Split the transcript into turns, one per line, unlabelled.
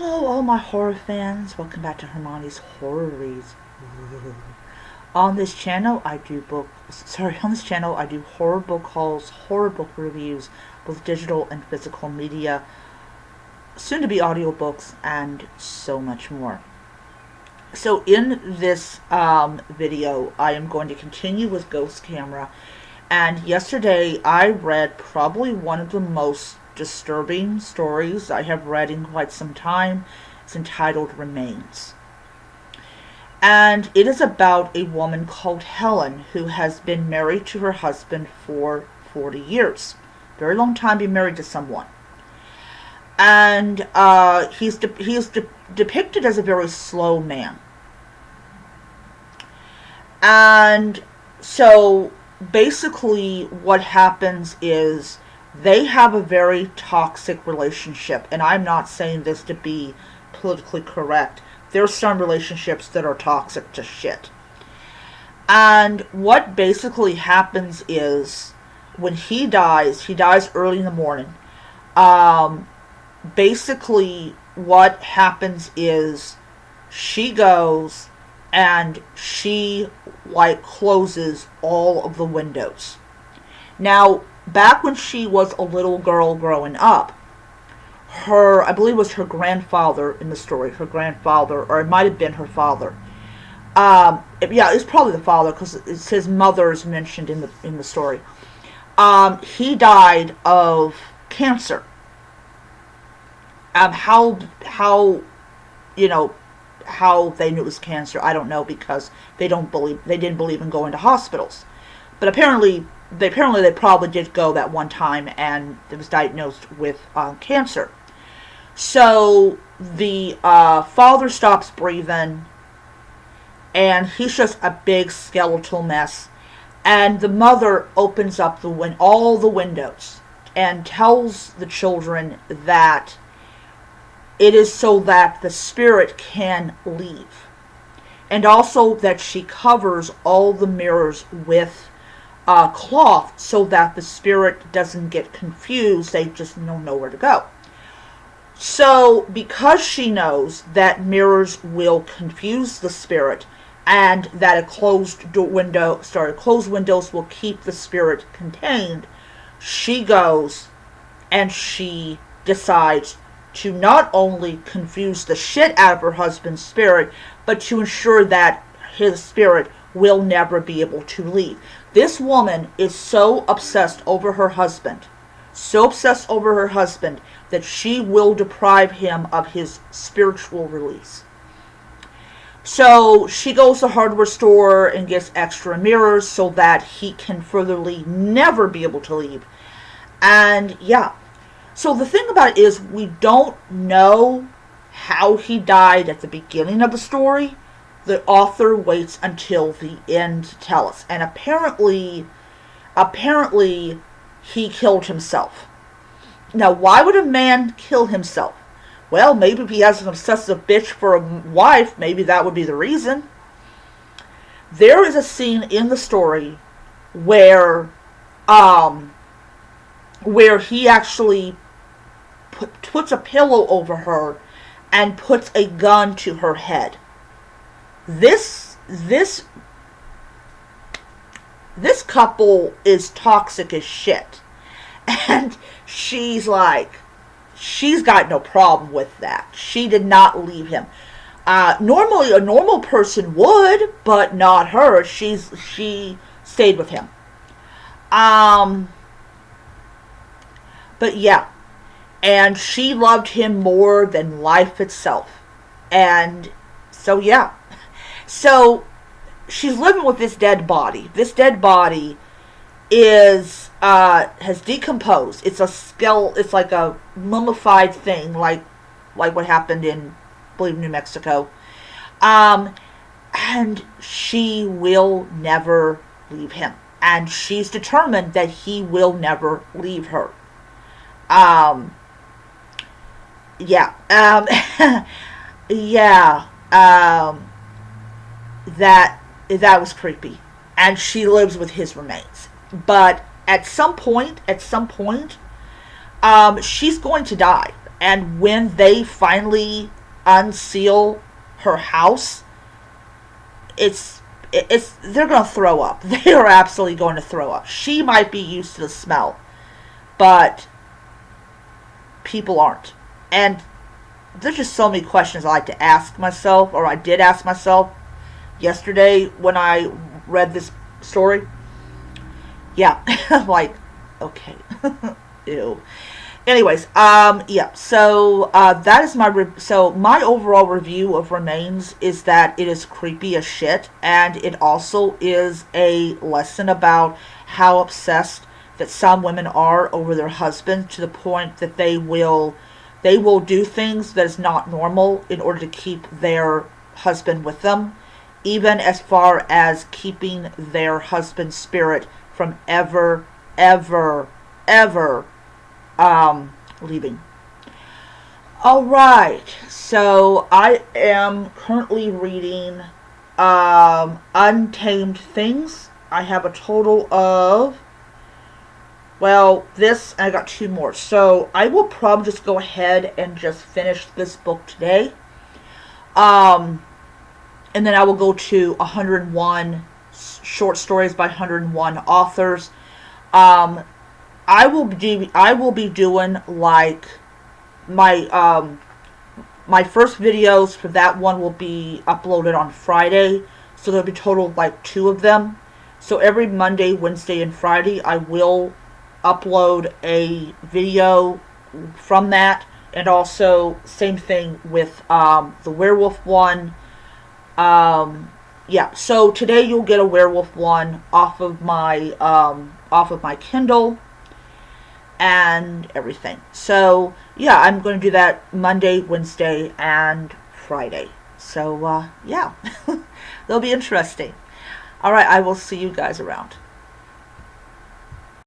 Hello, all my horror fans. Welcome back to Hermione's Horror-Reads. On this channel, I do horror book hauls, horror book reviews, both digital and physical media, soon to be audiobooks, and so much more. So in this video, I am going to continue with Ghost Camera. And yesterday, I read probably one of the most disturbing stories I have read in quite some time. It's entitled Remains. And it is about a woman called Helen who has been married to her husband for 40 years. Very long time being married to someone. And he is depicted as a very slow man. And so basically what happens is they have a very toxic relationship, and I'm not saying this to be politically correct. There's some relationships that are toxic to shit. And what basically happens is when he dies early in the morning. Basically what happens is she goes and she closes all of the windows. Now, back when she was a little girl growing up, I believe it was her grandfather in the story, or it might have been her father. It's probably the father because it's his mother is mentioned in the story. He died of cancer. How they knew it was cancer, I don't know, because they didn't believe in going to hospitals. But apparently they probably did go that one time, and it was diagnosed with cancer. So the father stops breathing, and he's just a big skeletal mess. And the mother opens up all the windows and tells the children that it is so that the spirit can leave. And also that she covers all the mirrors with cloth so that the spirit doesn't get confused. They just don't know where to go. So because she knows that mirrors will confuse the spirit and that closed windows will keep the spirit contained, she goes and she decides to not only confuse the shit out of her husband's spirit, but to ensure that his spirit will never be able to leave. This woman is so obsessed over her husband, that she will deprive him of his spiritual release. So she goes to the hardware store and gets extra mirrors so that he can furtherly never be able to leave. And yeah. So the thing about it is we don't know how he died at the beginning of the story. The author waits until the end to tell us. And apparently he killed himself. Now, why would a man kill himself? Well, maybe if he has an obsessive bitch for a wife, maybe that would be the reason. There is a scene in the story where he actually puts a pillow over her and puts a gun to her head. This couple is toxic as shit. And she's got no problem with that. She did not leave him. Normally a normal person would, but not her. She stayed with him. But yeah. And she loved him more than life itself. And so yeah. So she's living with this dead body. This dead body has decomposed. It's a skeleton. It's like a mummified thing, like what happened in, I believe, New Mexico. And she will never leave him, and she's determined that he will never leave her. Yeah. Yeah. That was creepy, and she lives with his remains. But at some point, she's going to die. And when they finally unseal her house, it's they're going to throw up. They are absolutely going to throw up. She might be used to the smell, but people aren't. And there's just so many questions I like to ask myself, or I did ask myself yesterday when I read this story. Yeah, I'm like, okay, ew. Anyways, yeah. So that is so my overall review of Remains is that it is creepy as shit, and it also is a lesson about how obsessed that some women are over their husband, to the point that they will do things that is not normal in order to keep their husband with them, even as far as keeping their husband's spirit from ever leaving. Alright, so I am currently reading Untamed Things. I have a total of, well, this, and I got 2 more. So I will probably just go ahead and just finish this book today. And then I will go to 101 short stories by 101 authors. I will be doing like my first videos for that one will be uploaded on Friday, so there'll be total of like 2 of them. So every Monday, Wednesday, and Friday I will upload a video from that, and also same thing with the werewolf one. Yeah, so today you'll get a werewolf one off of my Kindle and everything. So yeah, I'm going to do that Monday, Wednesday, and Friday. So yeah, they'll be interesting. All right, I will see you guys around.